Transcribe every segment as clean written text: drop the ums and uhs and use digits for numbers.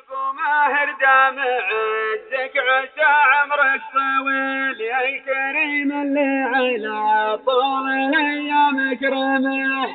ابو ماهر دام عزك عسى عمرك طويل يا كريم اللي على طول الايام كرمه.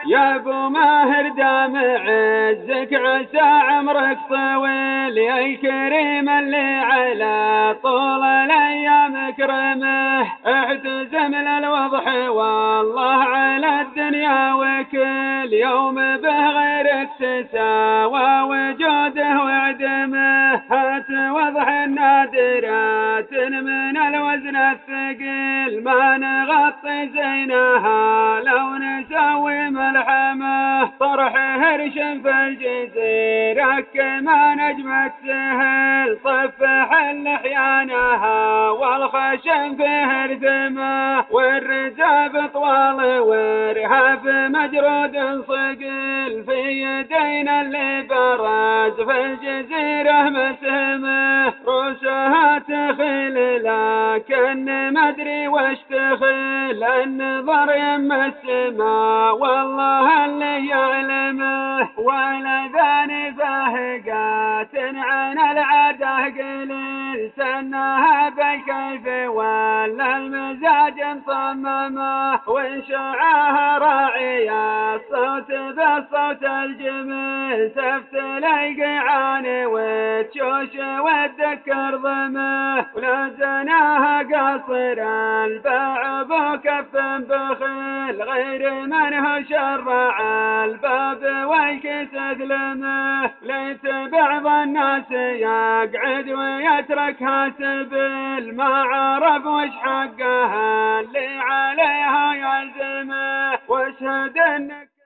يا ابو ماهر دام عزك عسى عمرك طويل يا كريم اللي على طول الايام كرمه. اعتزم للوضح والله على الدنيا وكل يوم به غيرك تساوى وجوده وعدمه. هات وضح النادرات من الوزن الثقيل ما نغطي زينها لو نسوي ملحمه. طرح هرش في الجزيرة كما نجمة سهل طفح لحيانها والخشم فيه رثمه. والرزاب طوال ورهاف مجرود صقيل في يدينا اللي برز في الجزيرة مسهمه. روسها تخيل لكن ما ادري وش تخيل النظر يم السما والله اللي يعلمه. والاذان فاهقات عن العاده قليل سنها بالكيف ولا المزاج مصممه. وانشعاها راعي الصوت بالصوت الجميل تفتلي قيعان وتشوش وتذكر ضمه. ولزناها قصر الباع بكف بخيل غير منه شرع الباب والكسد لمه. ليت بعض الناس يقعد ويتركها سبيل ما عرف وش حقها اللي عليها يلزمه. واشهد ان